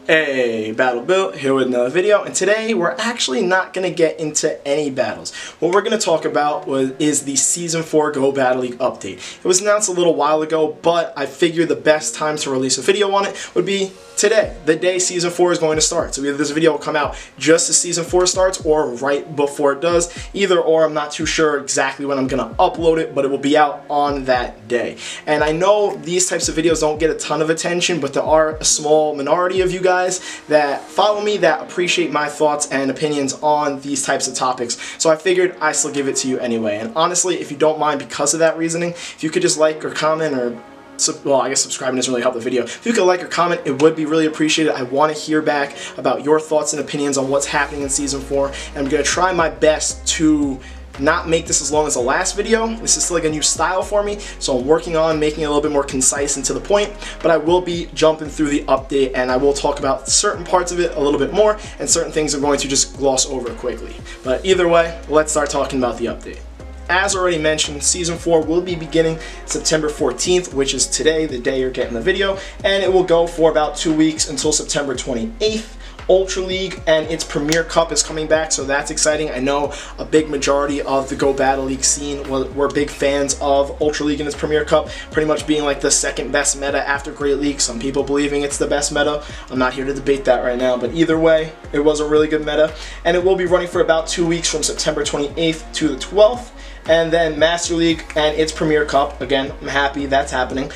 Hey, Battle Bill here with another video, and today we're actually not going to get into any battles. What we're going to talk about is the Season 4 Go Battle League update. It was announced a little while ago, but I figured the best time to release a video on it would be today, the day Season 4 is going to start. So either this video will come out just as Season 4 starts or right before it does. Either or, I'm not too sure exactly when I'm going to upload it, but it will be out on that day. And I know these types of videos don't get a ton of attention, but there are a small minority of you guys that follow me that appreciate my thoughts and opinions on these types of topics. So I figured I still give it to you anyway. And honestly, if you don't mind, because of that reasoning, if you could just like or comment or well, I guess subscribing doesn't really help the video. If you could like or comment, it would be really appreciated. I want to hear back about your thoughts and opinions on what's happening in Season 4. And I'm going to try my best to not make this as long as the last video. This is still like a new style for me, so I'm working on making it a little bit more concise and to the point, but I will be jumping through the update and I will talk about certain parts of it a little bit more and certain things I'm going to just gloss over quickly. But either way, let's start talking about the update. As already mentioned, Season 4 will be beginning September 14th, which is today, the day you're getting the video, and it will go for about 2 weeks until September 28th. Ultra League and its Premier Cup is coming back, so that's exciting. I know a big majority of the Go Battle League scene were big fans of Ultra League and its Premier Cup, pretty much being like the second best meta after Great League. Some people believing it's the best meta. I'm not here to debate that right now, but either way, it was a really good meta, and it will be running for about 2 weeks from September 28th to the 12th. And then Master League and its Premier Cup. Again, I'm happy that's happening.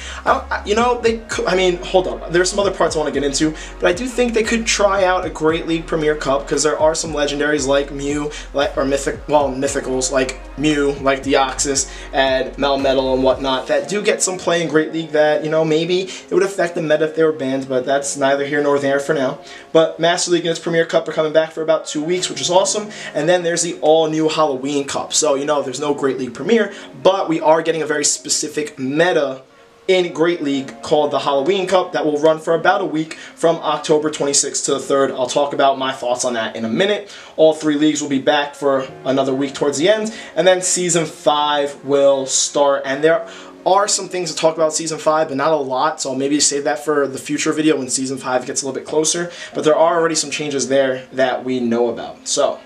You know, they could, I mean, hold on. There's some other parts I want to get into, but I do think they could try out a Great League Premier Cup because there are some legendaries like Mew, or mythicals like Mew, like Deoxys and Melmetal and whatnot that do get some play in Great League that, you know, maybe it would affect the meta if they were banned, but that's neither here nor there for now. But Master League and its Premier Cup are coming back for about 2 weeks, which is awesome. And then there's the all-new Halloween Cup. So, you know, there's no Great League Premier, but we are getting a very specific meta in Great League called the Halloween Cup that will run for about a week from October 26th to the 3rd. I'll talk about my thoughts on that in a minute. All 3 leagues will be back for another week towards the end, and then Season 5 will start, and there are some things to talk about Season 5, but not a lot, so I'll maybe save that for the future video when Season 5 gets a little bit closer, but there are already some changes there that we know about. So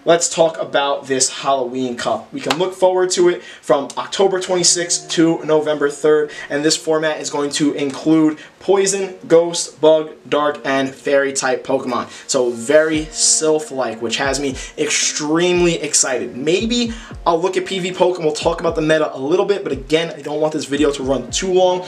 let's talk about this Halloween Cup. We can look forward to it from October 26th to November 3rd, and this format is going to include Poison, Ghost, Bug, Dark, and Fairy type Pokemon. So very Sylph-like, which has me extremely excited. Maybe I'll look at PvPoke and we'll talk about the meta a little bit, but again, I don't want this video to run too long.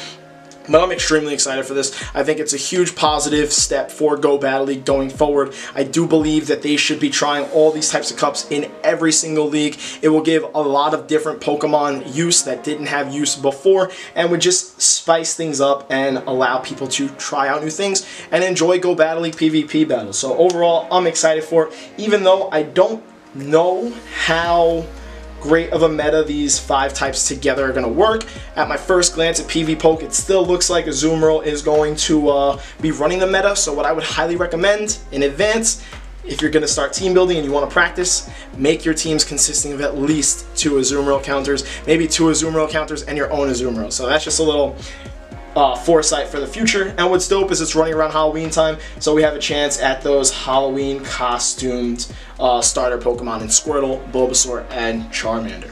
But I'm extremely excited for this. I think it's a huge positive step for Go Battle League going forward. I do believe that they should be trying all these types of cups in every single league. It will give a lot of different Pokemon use that didn't have use before and would just spice things up and allow people to try out new things and enjoy Go Battle League PvP battles. So overall, I'm excited for it, even though I don't know how great of a meta these 5 types together are going to work. At my first glance at PvPoke, it still looks like Azumarill is going to be running the meta, so what I would highly recommend in advance, if you're going to start team building and you want to practice, make your teams consisting of at least 2 Azumarill counters, maybe 2 Azumarill counters and your own Azumarill. So that's just a little foresight for the future. And what's dope is it's running around Halloween time, so we have a chance at those Halloween costumed starter Pokemon in Squirtle, Bulbasaur, and Charmander.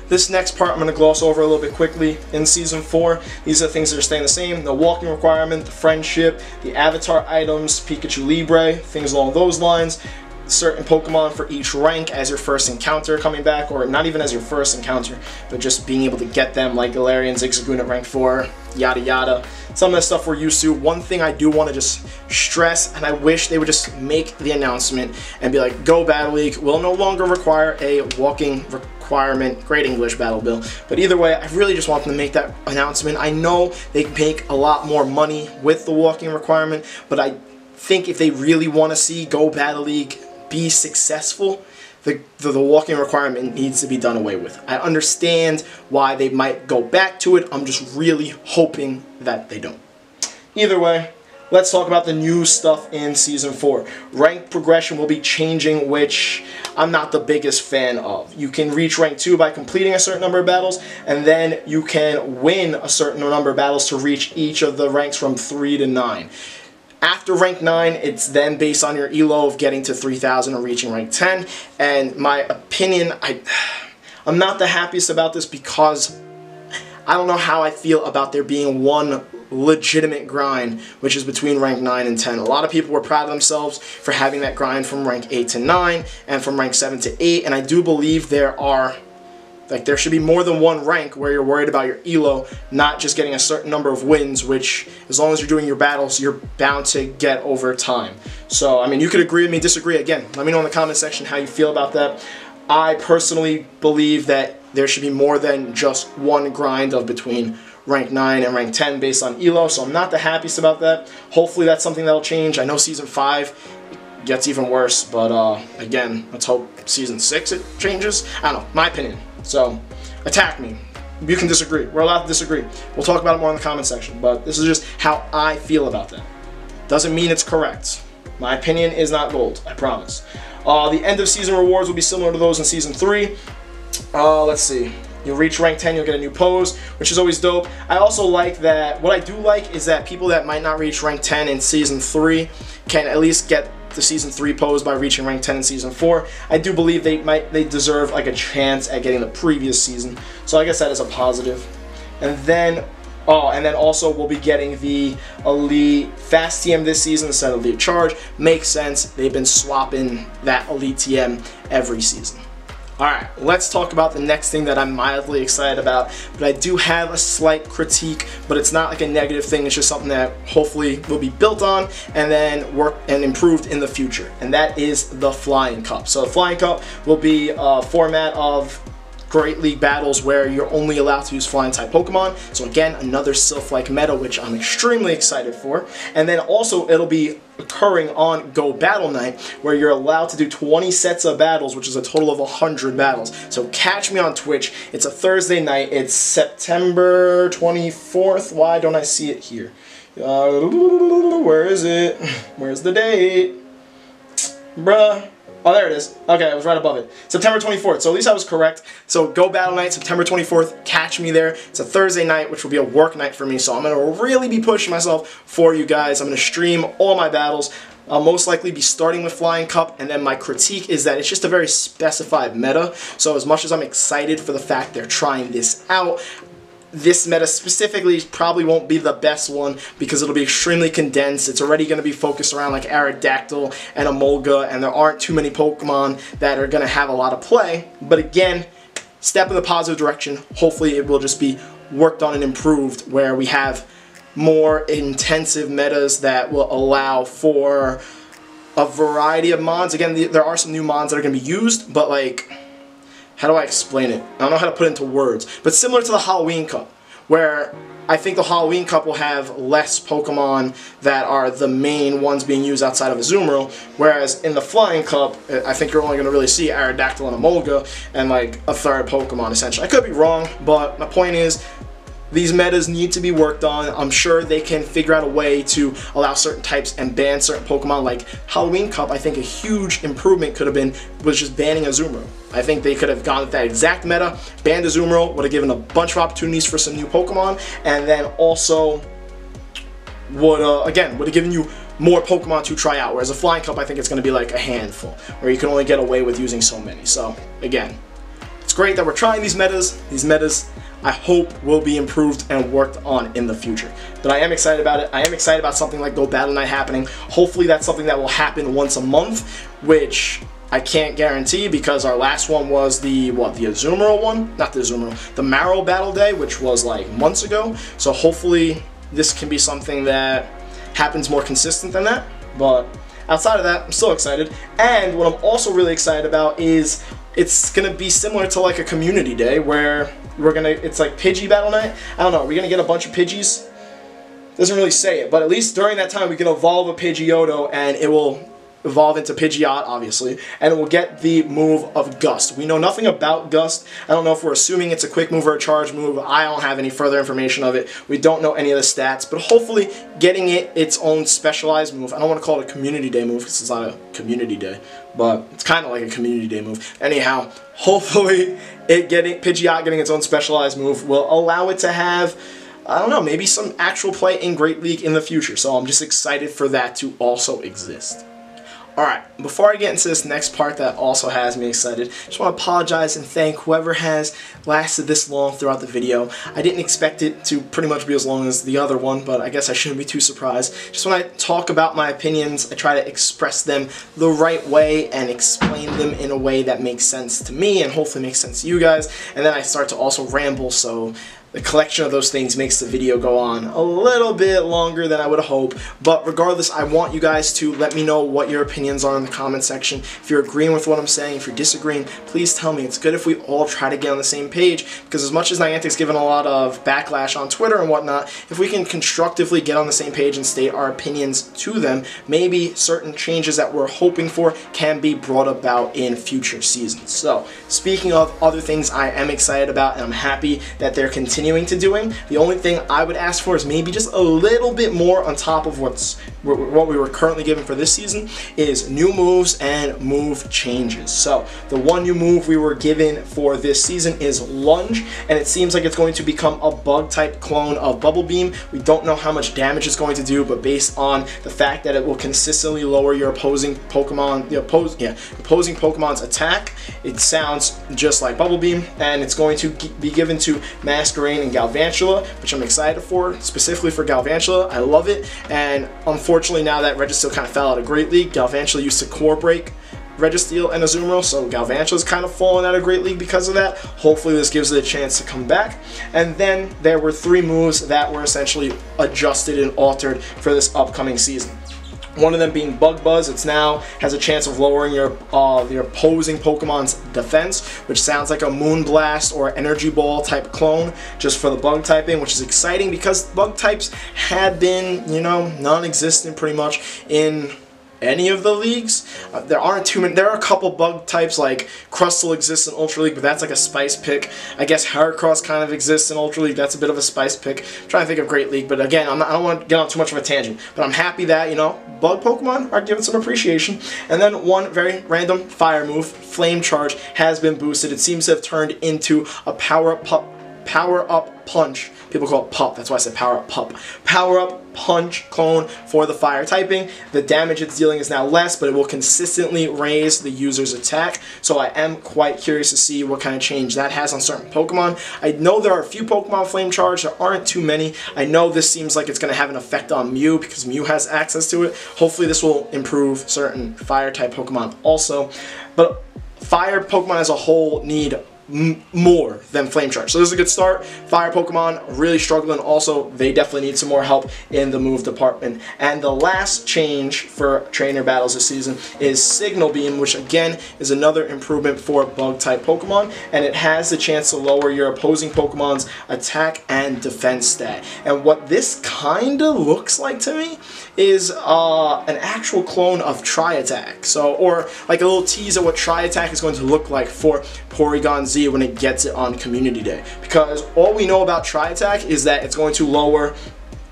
This next part I'm going to gloss over a little bit quickly. In Season 4, these are things that are staying the same. The walking requirement, the friendship, the avatar items, Pikachu Libre, things along those lines. Certain Pokemon for each rank as your first encounter coming back, or not even as your first encounter, but just being able to get them, like Galarian, Zigzagoon at rank 4, yada yada. Some of the stuff we're used to. One thing I do want to just stress, and I wish they would just make the announcement and be like, Go Battle League will no longer require a walking requirement. Great English, Battle Bill. But either way, I really just want them to make that announcement. I know they can make a lot more money with the walking requirement, but I think if they really want to see Go Battle League be successful, the walking requirement needs to be done away with. I understand why they might go back to it. I'm just really hoping that they don't. Either way, let's talk about the new stuff in Season 4. Rank progression will be changing, which I'm not the biggest fan of. You can reach rank 2 by completing a certain number of battles, and then you can win a certain number of battles to reach each of the ranks from 3 to 9. After rank 9, it's then based on your elo of getting to 3,000 or reaching rank 10. And my opinion, I'm not the happiest about this because I don't know how I feel about there being one legitimate grind, which is between rank 9 and 10. A lot of people were proud of themselves for having that grind from rank 8 to 9 and from rank 7 to 8, and I do believe there should be more than one rank where you're worried about your elo not just getting a certain number of wins, which as long as you're doing your battles, you're bound to get over time. So, I mean, you could agree with me, disagree. Again, let me know in the comment section how you feel about that. I personally believe that there should be more than just one grind of between rank 9 and rank 10 based on elo, so I'm not the happiest about that. Hopefully that's something that'll change. I know Season 5 gets even worse, but again, let's hope Season 6 it changes. I don't know, my opinion. So, attack me. You can disagree. We're allowed to disagree. We'll talk about it more in the comment section, but this is just how I feel about that. Doesn't mean it's correct. My opinion is not gold, I promise. The end of season rewards will be similar to those in Season 3. Let's see. You'll reach rank 10, you'll get a new pose, which is always dope. I also like that, what I do like is that people that might not reach rank 10 in Season 3 can at least get the Season 3 pose by reaching rank 10 in Season 4. I do believe they deserve like a chance at getting the previous season. So I guess that is a positive. And then, and then also we'll be getting the Elite Fast TM this season instead of Elite Charge. Makes sense. They've been swapping that Elite TM every season. Alright, let's talk about the next thing that I'm mildly excited about, but I do have a slight critique, but it's not like a negative thing, it's just something that hopefully will be built on and then work and improved in the future, and that is the Flying Cup. So the Flying Cup will be a format of Great League battles where you're only allowed to use flying type Pokemon. So again, another Sylph-like meta, which I'm extremely excited for. And then also it'll be occurring on Go Battle Night, where you're allowed to do 20 sets of battles, which is a total of 100 battles. So catch me on Twitch. It's a Thursday night. It's September 24th. Why don't I see it here? Where is it? Where's the date? Bruh. Oh, there it is. Okay, it was right above it. September 24th. So at least I was correct. So Go Battle Night, September 24th. Catch me there. It's a Thursday night, which will be a work night for me. So I'm going to really be pushing myself for you guys. I'm going to stream all my battles. I'll most likely be starting with Flying Cup, and then my critique is that it's just a very specified meta. So as much as I'm excited for the fact they're trying this out, this meta specifically probably won't be the best one because it'll be extremely condensed. It's already going to be focused around like Aerodactyl and Emolga, and there aren't too many Pokemon that are going to have a lot of play. But again, step in the positive direction. Hopefully it will just be worked on and improved where we have more intensive metas that will allow for a variety of mons. Again, there are some new mons that are going to be used, but like, how do I explain it? I don't know how to put it into words. But similar to the Halloween Cup, where I think the Halloween Cup will have less Pokemon that are the main ones being used outside of Azumarill, whereas in the Flying Cup, I think you're only going to really see Aerodactyl and Emolga and like a third Pokemon essentially. I could be wrong, but my point is, these metas need to be worked on. I'm sure they can figure out a way to allow certain types and ban certain Pokemon. Like Halloween Cup, I think a huge improvement could have been was just banning Azumarill. I think they could have gone with that exact meta, banned Azumarill, would have given a bunch of opportunities for some new Pokemon, and then also would have given you more Pokemon to try out. Whereas a Flying Cup, I think it's going to be like a handful, where you can only get away with using so many. So again, it's great that we're trying these metas. These metas, I hope, will be improved and worked on in the future. But I am excited about it. I am excited about something like Go Battle Night happening. Hopefully that's something that will happen once a month, which I can't guarantee because our last one was the Azumarill one? Not the Azumarill, the Marrow Battle Day, which was like months ago. So hopefully this can be something that happens more consistent than that. But outside of that, I'm still excited. And what I'm also really excited about is it's gonna be similar to like a community day where it's like Pidgey Battle Night. I don't know, are we gonna get a bunch of Pidgeys? Doesn't really say it, but at least during that time we can evolve a Pidgeotto and it will evolve into Pidgeot, obviously, and it will get the move of Gust. We know nothing about Gust. I don't know if we're assuming it's a quick move or a charge move. I don't have any further information of it. We don't know any of the stats, but hopefully getting it its own specialized move. I don't want to call it a community day move because it's not a community day, but it's kind of like a community day move. Anyhow, hopefully Pidgeot getting its own specialized move will allow it to have I don't know, maybe some actual play in Great League in the future. So I'm just excited for that to also exist. Alright, before I get into this next part that also has me excited, I just want to apologize and thank whoever has lasted this long throughout the video. I didn't expect it to pretty much be as long as the other one, but I guess I shouldn't be too surprised. Just when I talk about my opinions, I try to express them the right way and explain them in a way that makes sense to me and hopefully makes sense to you guys. And then I start to also ramble, so the collection of those things makes the video go on a little bit longer than I would hope. But regardless, I want you guys to let me know what your opinions are in the comment section. If you're agreeing with what I'm saying, if you're disagreeing, please tell me. It's good if we all try to get on the same page, because as much as Niantic's given a lot of backlash on Twitter and whatnot, if we can constructively get on the same page and state our opinions to them, maybe certain changes that we're hoping for can be brought about in future seasons. So, speaking of other things I am excited about and I'm happy that they're continuing to doing, the only thing I would ask for is maybe just a little bit more on top of what we were currently given for this season is new moves and move changes. So the one new move we were given for this season is Lunge, and it seems like it's going to become a bug type clone of Bubble Beam. We don't know how much damage it's going to do, but based on the fact that it will consistently lower your opposing Pokemon's attack, it sounds just like Bubble Beam, and it's going to be given to Masquerain and Galvantula, which I'm excited for, specifically for Galvantula. I love it, and unfortunately now that Registeel kind of fell out of Great League, Galvantula used to core break Registeel and Azumarill, so Galvantula's kind of fallen out of Great League because of that. Hopefully this gives it a chance to come back. And then there were 3 moves that were essentially adjusted and altered for this upcoming season. One of them being Bug Buzz. It now has a chance of lowering your opposing Pokemon's defense, which sounds like a Moonblast or Energy Ball type clone just for the bug typing, which is exciting because bug types had been, you know, non-existent pretty much in any of the leagues. There aren't too many. There are a couple bug types, like Crustle exists in Ultra League, but that's like a spice pick. I guess Heracross kind of exists in Ultra League. That's a bit of a spice pick. I'm trying to think of Great League, but again, I don't want to get on too much of a tangent. But I'm happy that, you know, bug Pokemon are given some appreciation. And then one very random fire move, Flame Charge, has been boosted. It seems to have turned into a power-up punch. People call it Pup, that's why I said Power Up Pup. Power Up Punch clone for the fire typing. The damage it's dealing is now less, but it will consistently raise the user's attack. So I am quite curious to see what kind of change that has on certain Pokemon. I know there are a few Pokemon Flame Charge, there aren't too many. I know this seems like it's going to have an effect on Mew because Mew has access to it. Hopefully this will improve certain fire type Pokemon also. But fire Pokemon as a whole need more than Flame Charge. So this is a good start. Fire Pokemon really struggling. Also, they definitely need some more help in the move department. And the last change for trainer battles this season is Signal Beam, which again is another improvement for bug type Pokemon, and it has the chance to lower your opposing Pokemon's attack and defense stat. And what this kind of looks like to me is an actual clone of Tri-Attack. So, or like a little tease of what Tri-Attack is going to look like for Porygon Z when it gets it on Community Day, because all we know about Tri-Attack is that it's going to lower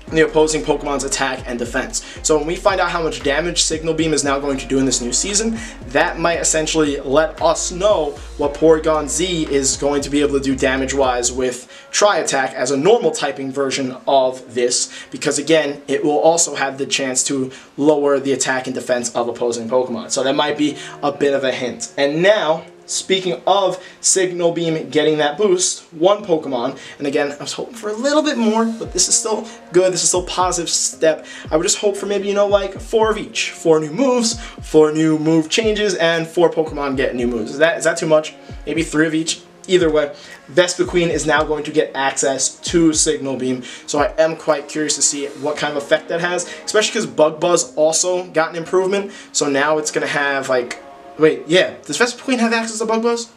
the opposing Pokemon's attack and defense. So when we find out how much damage Signal Beam is now going to do in this new season, that might essentially let us know what Porygon Z is going to be able to do damage-wise with Tri-Attack as a normal typing version of this, because again, it will also have the chance to lower the attack and defense of opposing Pokemon. So that might be a bit of a hint. And now, speaking of Signal Beam getting that boost, one Pokemon, and again, I was hoping for a little bit more, but this is still good, this is still a positive step. I would just hope for maybe, you know, like 4 of each. 4 new moves, 4 new move changes, and 4 Pokemon get new moves. Is that too much? Maybe 3 of each? Either way, Vespiquen is now going to get access to Signal Beam, so I am quite curious to see what kind of effect that has, especially because Bug Buzz also got an improvement, so now it's going to have, like, wait, yeah, does Vespiquen have access to Bug Buzz?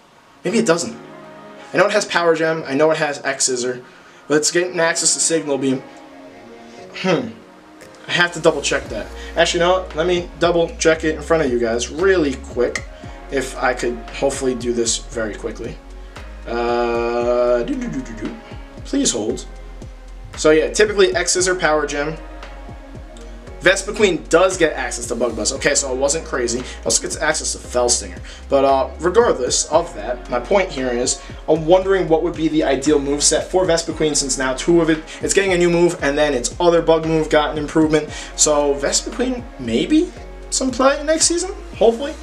Maybe it doesn't. I know it has Power Gem, I know it has X-Scissor, but it's getting access to Signal Beam. I have to double check that. Actually, you know what? Let me double check it in front of you guys really quick, if I could hopefully do this very quickly. Please hold. So yeah, typically X-Scissor, Power Gem. Vespiquen does get access to Bug Buzz. Okay, so it wasn't crazy. It also gets access to Fell Stinger. But regardless of that, my point here is I'm wondering what would be the ideal moveset for Vespiquen, since now it's getting a new move, and then its other bug move got an improvement. So Vespiquen, maybe some play next season, hopefully.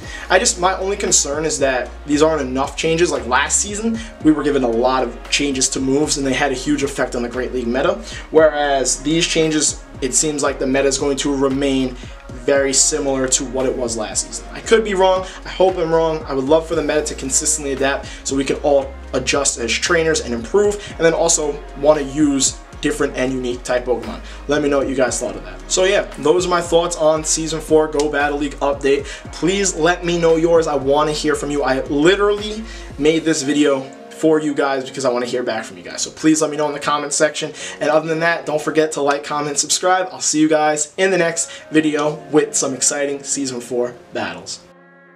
My only concern is that these aren't enough changes. Like last season, we were given a lot of changes to moves, and they had a huge effect on the Great League meta, whereas these changes, it seems like the meta is going to remain very similar to what it was last season. I could be wrong. I hope I'm wrong. I would love for the meta to consistently adapt so we can all adjust as trainers and improve, and then also want to use different and unique type Pokemon. Let me know what you guys thought of that. So yeah, those are my thoughts on Season 4 Go Battle League update. Please let me know yours. I want to hear from you. I literally made this video for you guys because I want to hear back from you guys. So please let me know in the comment section. And other than that, don't forget to like, comment, subscribe. I'll see you guys in the next video with some exciting Season 4 battles.